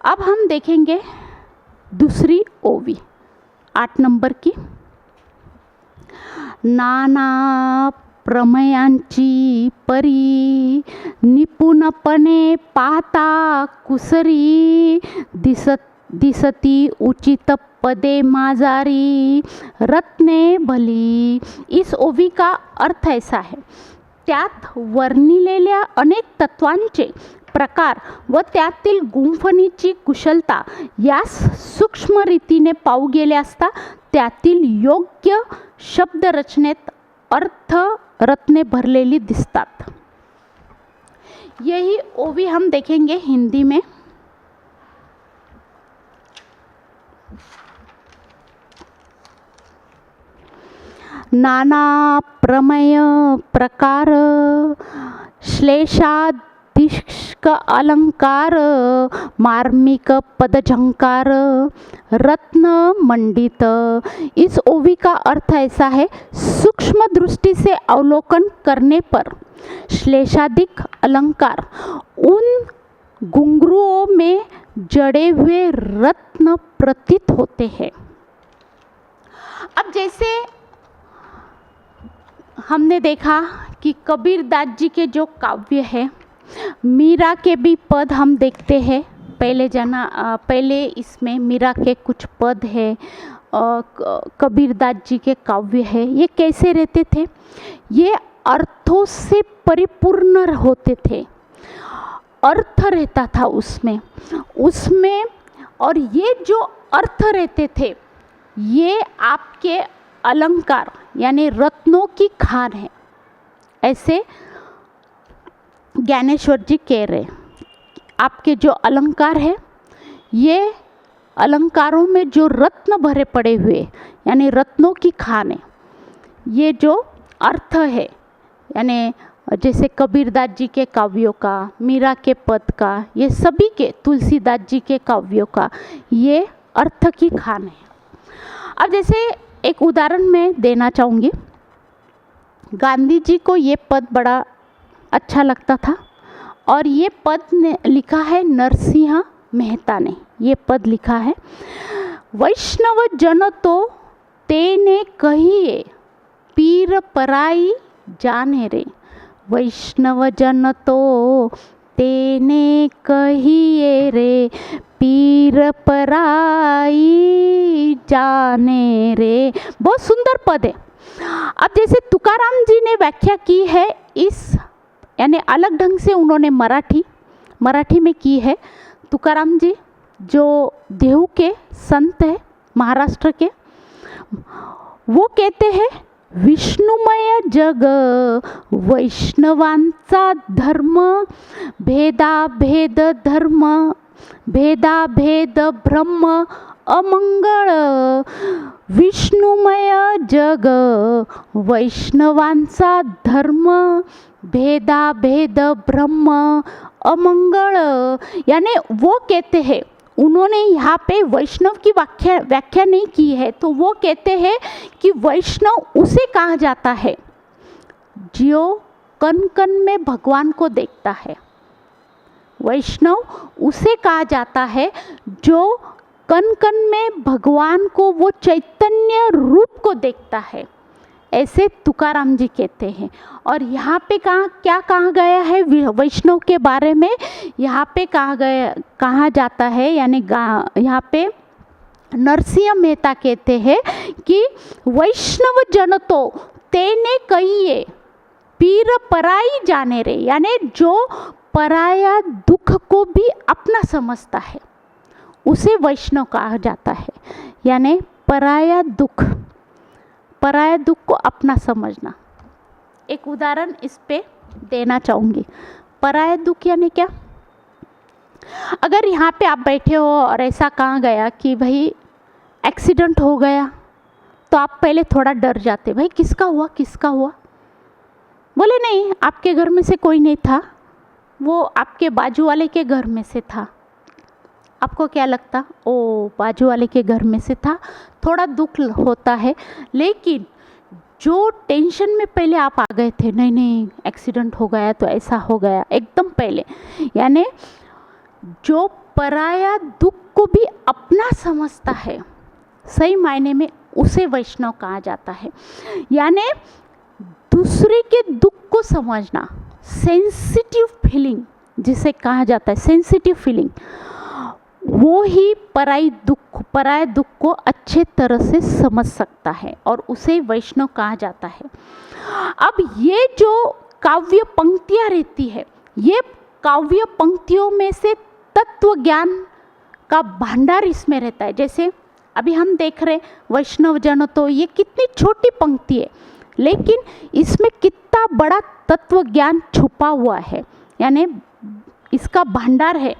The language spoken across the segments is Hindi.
अब हम देखेंगे दूसरी ओवी 8 नंबर की। नाना प्रमेयांची परी निपुणपणे पाहता कुसरी दिसती उचित पदे माझारी रत्ने भली। इस ओवी का अर्थ ऐसा है, त्यात वर्णिलेल्या अनेक तत्वांचे प्रकार व त्यातील गुंफणीची कुशलता यास सूक्ष्म रीतीने पाहू गेले असता त्यातील योग्य शब्दरचनेत अर्थ रत्ने भरलेली दिसतात। यही ओवी हम देखेंगे हिंदी में। नाना प्रमेय प्रकार श्लेषादिष्क अलंकार मार्मिक पदझंकार रत्न मंडित। इस ओवी का अर्थ ऐसा है, सूक्ष्म दृष्टि से अवलोकन करने पर श्लेषादिक अलंकार उन घुंघरुओं में जड़े हुए रत्न प्रतीत होते हैं। अब जैसे हमने देखा कि कबीरदास जी के जो काव्य है, मीरा के भी पद हम देखते हैं। पहले इसमें मीरा के कुछ पद है, कबीरदास जी के काव्य है। ये कैसे रहते थे? ये अर्थों से परिपूर्ण होते थे, अर्थ रहता था उसमें। और ये जो अर्थ रहते थे ये आपके अलंकार यानी रत्नों की खान है, ऐसे ज्ञानेश्वर जी कह रहे। आपके जो अलंकार है ये अलंकारों में जो रत्न भरे पड़े हुए यानी रत्नों की खान है। ये जो अर्थ है यानी जैसे कबीरदास जी के काव्यों का, मीरा के पद का, ये सभी के, तुलसीदास जी के काव्यों का ये अर्थ की खान है। अब जैसे एक उदाहरण मैं देना चाहूँगी। गांधी जी को ये पद बड़ा अच्छा लगता था और ये पद ने लिखा है नरसिंह मेहता ने। ये पद लिखा है, वैष्णव जन तो तेने कहिए पीर पराई जाने रे। वैष्णव जन तो तेने कहिए रे पीर पराई जाने रे। बहुत सुंदर पद है। अब जैसे तुकाराम जी ने व्याख्या की है इस, यानी अलग ढंग से उन्होंने मराठी में की है। तुकाराम जी जो देहू के संत है महाराष्ट्र के, वो कहते हैं विष्णुमय जग वैष्णवांचा धर्म भेदाभेद धर्म भेदाभेद ब्रह्म अमंगळ। विष्णुमय जग वैष्णवांचा धर्म भेदाभेद ब्रह्म अमंगळ। यानी वो कहते हैं, उन्होंने यहाँ पे वैष्णव की व्याख्या नहीं की है, तो वो कहते हैं कि वैष्णव उसे कहा जाता है जो कण कण में भगवान को देखता है। वैष्णव उसे कहा जाता है जो कण कण में भगवान को, वो चैतन्य रूप को देखता है, ऐसे तुकाराम जी कहते हैं। और यहाँ पे क्या कहा गया है वैष्णव के बारे में? यहाँ पे कहा जाता है, यानी यहाँ पे नरसिंह मेहता कहते हैं कि वैष्णव जन तो तेने कहिए पीर पराई जाने रे। यानी जो पराया दुख को भी अपना समझता है उसे वैष्णव कहा जाता है। यानी पराया दुख को अपना समझना। एक उदाहरण इस पे देना चाहूँगी। पराया दुख यानी क्या? अगर यहाँ पे आप बैठे हो और ऐसा कहा गया कि भाई एक्सीडेंट हो गया, तो आप पहले थोड़ा डर जाते, भाई किसका हुआ? बोले नहीं, आपके घर में से कोई नहीं था, वो आपके बाजू वाले के घर में से था। आपको क्या लगता? ओ, बाजू वाले के घर में से था, थोड़ा दुख होता है। लेकिन जो टेंशन में पहले आप आ गए थे, नहीं एक्सीडेंट हो गया तो ऐसा हो गया, एकदम पहले, यानी जो पराया दुख को भी अपना समझता है, सही मायने में उसे वैष्णव कहा जाता है। यानी दूसरे के दुख को समझना, सेंसिटिव फीलिंग जिसे कहा जाता है, सेंसिटिव फीलिंग, वो ही पराये दुख को अच्छे तरह से समझ सकता है और उसे वैष्णव कहा जाता है। अब ये जो काव्य पंक्तियाँ रहती है, ये काव्य पंक्तियों में से तत्व ज्ञान का भंडार इसमें रहता है। जैसे अभी हम देख रहे वैष्णव जन, तो ये कितनी छोटी पंक्ति है, लेकिन इसमें कितना बड़ा तत्व ज्ञान छुपा हुआ है, यानी इसका भंडार है।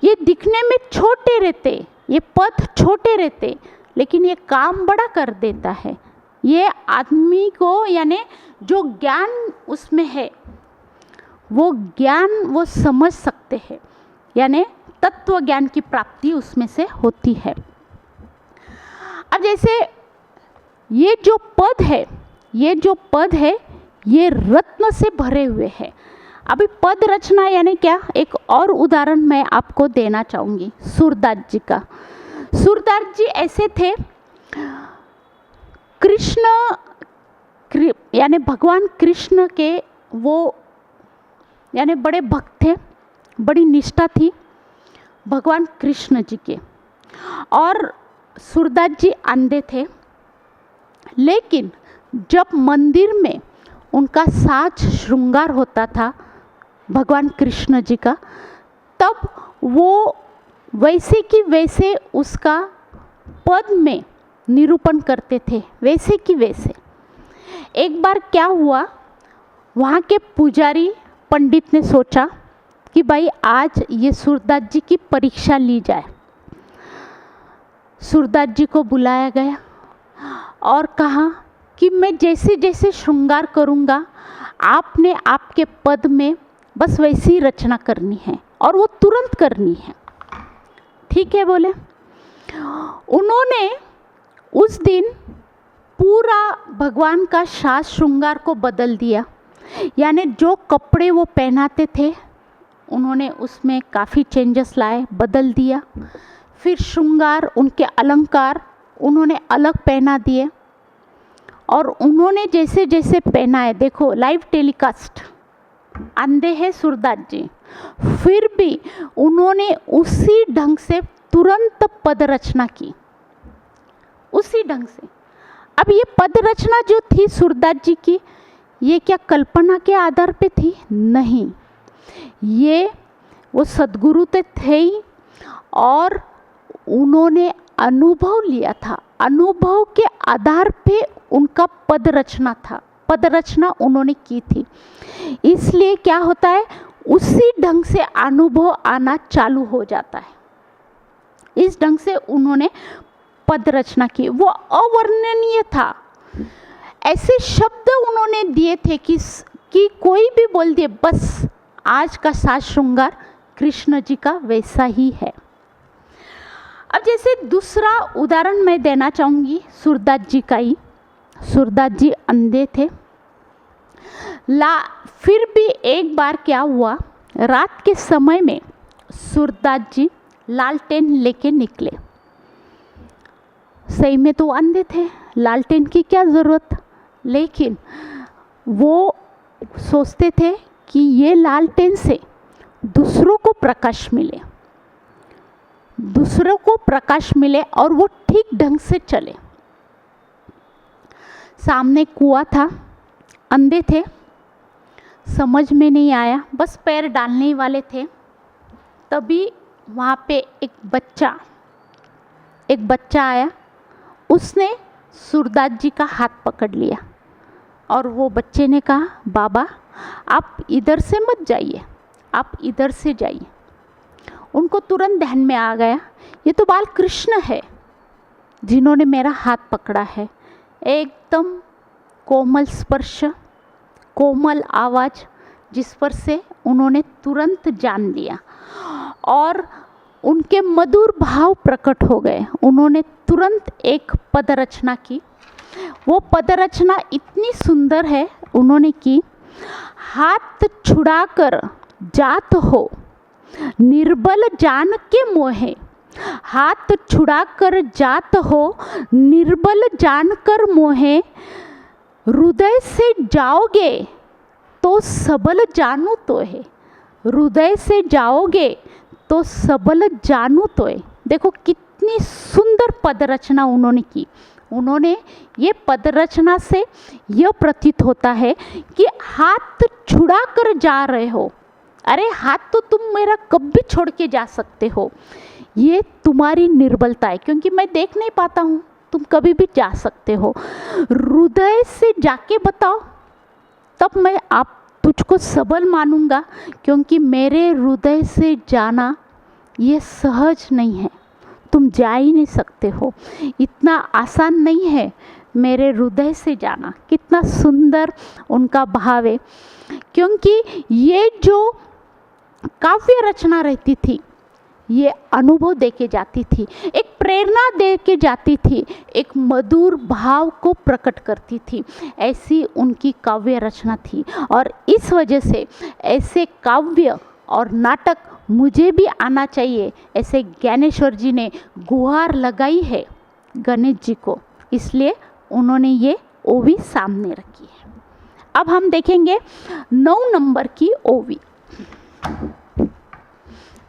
ये दिखने में छोटे रहते, ये पद छोटे रहते, लेकिन ये काम बड़ा कर देता है। ये आदमी को, यानी जो ज्ञान उसमें है वो ज्ञान वो समझ सकते हैं, यानी तत्व ज्ञान की प्राप्ति उसमें से होती है। अब जैसे ये जो पद है ये रत्न से भरे हुए हैं। अभी पद रचना यानी क्या, एक और उदाहरण मैं आपको देना चाहूँगी सूरदास जी का। सूरदास जी ऐसे थे, यानी भगवान कृष्ण के वो यानी बड़े भक्त थे, बड़ी निष्ठा थी भगवान कृष्ण जी के। और सूरदास जी अंधे थे, लेकिन जब मंदिर में उनका साज श्रृंगार होता था भगवान कृष्ण जी का, तब वो वैसे कि वैसे उसका पद में निरूपण करते थे, वैसे कि वैसे। एक बार क्या हुआ, वहाँ के पुजारी पंडित ने सोचा कि भाई आज ये सूरदास जी की परीक्षा ली जाए। सूरदास जी को बुलाया गया और कहा कि मैं जैसे जैसे श्रृंगार करूँगा, आपने आपके पद में बस वैसी रचना करनी है और वो तुरंत करनी है। ठीक है बोले। उन्होंने उस दिन पूरा भगवान का साज श्रृंगार को बदल दिया, यानी जो कपड़े वो पहनाते थे उन्होंने उसमें काफ़ी चेंजेस लाए, बदल दिया। फिर श्रृंगार, उनके अलंकार उन्होंने अलग पहना दिए, और उन्होंने जैसे जैसे पहनाए, देखो लाइव टेलीकास्ट, अंधे हैं सूरदास जी, फिर भी उन्होंने उसी ढंग से तुरंत पद रचना की, उसी ढंग से। अब ये पद रचना जो थी सूरदास जी की, ये क्या कल्पना के आधार पे थी? नहीं, ये वो सद्गुरु तो थे ही, और उन्होंने अनुभव लिया था, अनुभव के आधार पे उनका पद रचना था, पद रचना उन्होंने की थी। इसलिए क्या होता है, उसी ढंग से अनुभव आना चालू हो जाता है। इस ढंग से उन्होंने पद रचना की, वो अवर्णनीय था। ऐसे शब्द उन्होंने दिए थे कि कोई भी बोल दिए बस आज का साज श्रृंगार कृष्ण जी का वैसा ही है। अब जैसे दूसरा उदाहरण मैं देना चाहूँगी सूरदास जी का ही। सूरदास जी अंधे थे, फिर भी एक बार क्या हुआ, रात के समय में सूरदास जी लालटेन लेके निकले। सही में तो अंधे थे, लालटेन की क्या ज़रूरत, लेकिन वो सोचते थे कि ये लालटेन से दूसरों को प्रकाश मिले, दूसरों को प्रकाश मिले और वो ठीक ढंग से चले। सामने कुआं था, अंधे थे, समझ में नहीं आया, बस पैर डालने ही वाले थे, तभी वहाँ पे एक बच्चा आया। उसने सूरदास जी का हाथ पकड़ लिया और वो बच्चे ने कहा, बाबा आप इधर से मत जाइए, आप इधर से जाइए। उनको तुरंत ध्यान में आ गया, ये तो बाल कृष्ण है जिन्होंने मेरा हाथ पकड़ा है। एकदम कोमल स्पर्श, कोमल आवाज़, जिस पर से उन्होंने तुरंत जान लिया और उनके मधुर भाव प्रकट हो गए। उन्होंने तुरंत एक पद रचना की। वो पद रचना इतनी सुंदर है उन्होंने की, हाथ छुड़ाकर जात हो निर्बल जान के मोहे, हाथ छुड़ा कर जात हो निर्बल जानकर मोहे, हृदय से जाओगे तो सबल जानू तो है, हृदय से जाओगे तो सबल जानू तो है। देखो कितनी सुंदर पद रचना उन्होंने की। उन्होंने ये पद रचना से यह प्रतीत होता है कि हाथ छुड़ा कर जा रहे हो, अरे हाथ तो तुम मेरा कब भी छोड़ के जा सकते हो, ये तुम्हारी निर्बलता है क्योंकि मैं देख नहीं पाता हूँ, तुम कभी भी जा सकते हो। हृदय से जाके बताओ तब मैं आप तुझको सबल मानूंगा, क्योंकि मेरे हृदय से जाना ये सहज नहीं है, तुम जा ही नहीं सकते हो, इतना आसान नहीं है मेरे हृदय से जाना। कितना सुंदर उनका भाव है, क्योंकि ये जो काव्य रचना रहती थी ये अनुभव देके जाती थी, एक प्रेरणा दे के जाती थी, एक मधुर भाव को प्रकट करती थी, ऐसी उनकी काव्य रचना थी। और इस वजह से ऐसे काव्य और नाटक मुझे भी आना चाहिए, ऐसे ज्ञानेश्वर जी ने गुहार लगाई है गणेश जी को, इसलिए उन्होंने ये ओवी सामने रखी है। अब हम देखेंगे 9 नंबर की ओवी।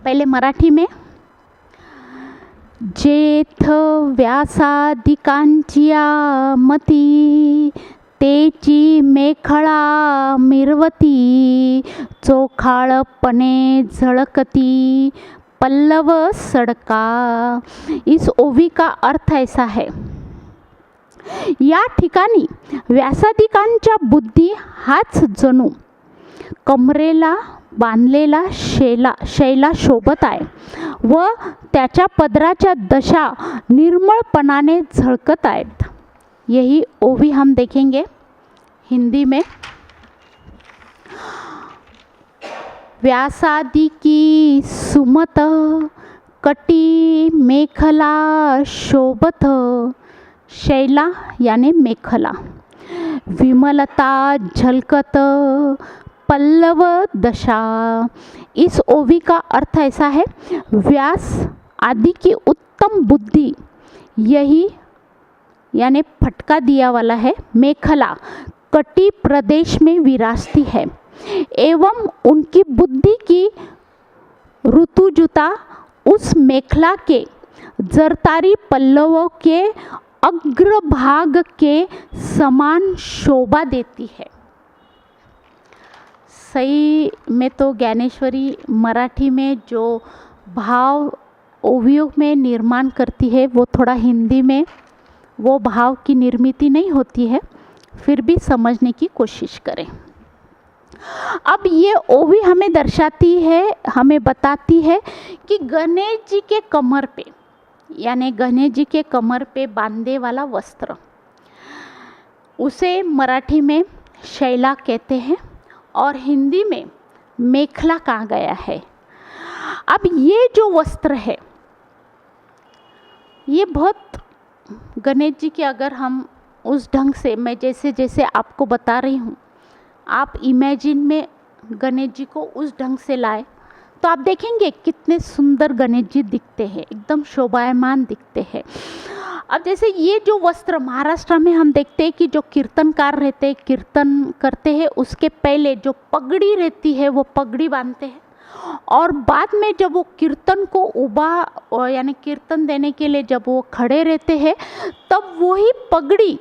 पहले मराठी में, जेथ व्यासादिकांचिया मती, तेची मेखळा मिरवती, चोखाळपणे झळकती पल्लव सड़का। इस ओवी का अर्थ ऐसा है, या ठिकाणी व्यासादिकांच्या बुद्धी हाच जणू कमरेला बांधलेला शैला शोभत आहे व त्याच्या पदराच्या दशा निर्मळपणाने झळकत आहेत। यही ओवी हम देखेंगे हिंदी में। व्यासादि की सुमत, कटी मेखला शोभत, शैला यानी मेखला, विमलता झलकत पल्लव दशा। इस ओवी का अर्थ ऐसा है, व्यास आदि की उत्तम बुद्धि, यही यानी फटका दिया वाला है, मेखला कटी प्रदेश में विराजती है एवं उनकी बुद्धि की ऋतुजुता उस मेखला के जरतारी पल्लवों के अग्रभाग के समान शोभा देती है। सही में तो ज्ञानेश्वरी मराठी में जो भाव ओवियों में निर्माण करती है वो थोड़ा हिंदी में वो भाव की निर्मिति नहीं होती है, फिर भी समझने की कोशिश करें। अब ये ओवी हमें दर्शाती है, हमें बताती है कि गणेश जी के कमर पे, यानी गणेश जी के कमर पे बांधे वाला वस्त्र, उसे मराठी में शैला कहते हैं और हिंदी में मेखला कहा गया है। अब ये जो वस्त्र है ये बहुत गणेश जी के, अगर हम उस ढंग से, मैं जैसे जैसे आपको बता रही हूँ, आप इमेजिन में गणेश जी को उस ढंग से लाए तो आप देखेंगे कितने सुंदर गणेश जी दिखते हैं, एकदम शोभायमान दिखते हैं। अब जैसे ये जो वस्त्र महाराष्ट्र में हम देखते हैं कि जो कीर्तनकार रहते हैं, कीर्तन करते हैं, उसके पहले जो पगड़ी रहती है वो पगड़ी बांधते हैं और बाद में जब वो कीर्तन को उबा यानी कीर्तन देने के लिए जब वो खड़े रहते हैं तब वही पगड़ी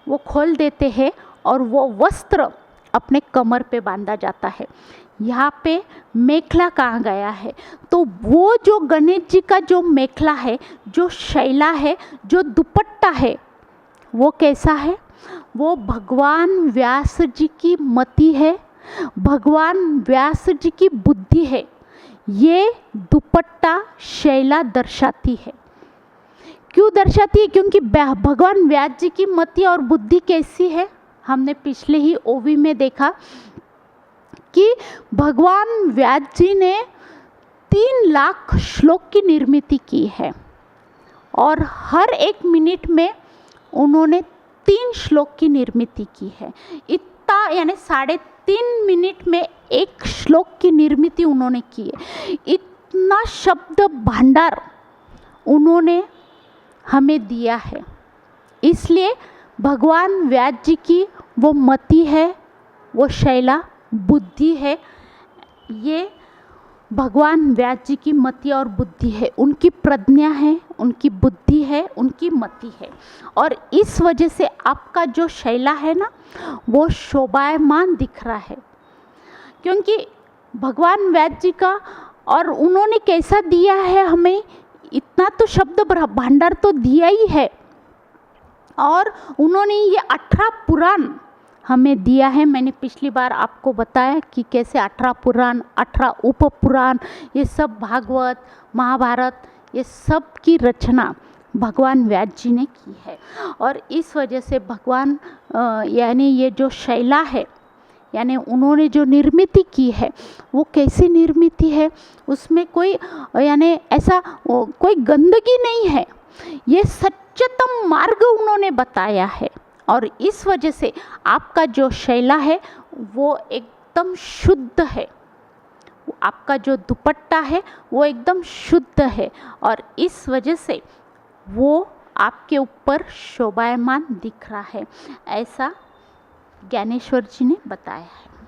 वो खोल देते हैं और वो वस्त्र अपने कमर पे बांधा जाता है। यहाँ पे मेखला कहा गया है, तो वो जो गणेश जी का जो मेखला है, जो शैला है, जो दुपट्टा है, वो कैसा है? वो भगवान व्यास जी की मति है, भगवान व्यास जी की बुद्धि है, ये दुपट्टा शैला दर्शाती है। क्यों दर्शाती है? क्योंकि भगवान व्यास जी की मति और बुद्धि कैसी है, हमने पिछले ही ओवी में देखा कि भगवान व्यास जी ने 3 लाख श्लोक की निर्मिति की है और हर 1 मिनट में उन्होंने 3 श्लोक की निर्मिति की है। इतना यानी 3.5 मिनट में 1 श्लोक की निर्मिति उन्होंने की है। इतना शब्द भंडार उन्होंने हमें दिया है। इसलिए भगवान व्यास जी की वो मति है, वो शैला बुद्धि है, ये भगवान व्यास जी की मति और बुद्धि है, उनकी प्रज्ञा है, उनकी बुद्धि है, उनकी मति है। और इस वजह से आपका जो शैला है ना वो शोभायमान दिख रहा है, क्योंकि भगवान व्यास जी का और उन्होंने कैसा दिया है हमें, इतना तो शब्द भंडार तो दिया ही है। और उन्होंने ये 18 पुराण हमें दिया है। मैंने पिछली बार आपको बताया कि कैसे 18 पुराण, 18 उप पुराण, ये सब भागवत महाभारत ये सब की रचना भगवान व्यास जी ने की है। और इस वजह से भगवान यानी ये जो शैला है, यानी उन्होंने जो निर्मित की है वो कैसी निर्मित है, उसमें कोई यानी ऐसा कोई गंदगी नहीं है, ये सच्चतम मार्ग उन्होंने बताया है। और इस वजह से आपका जो शैला है वो एकदम शुद्ध है, आपका जो दुपट्टा है वो एकदम शुद्ध है, और इस वजह से वो आपके ऊपर शोभायमान दिख रहा है, ऐसा ज्ञानेश्वर जी ने बताया है।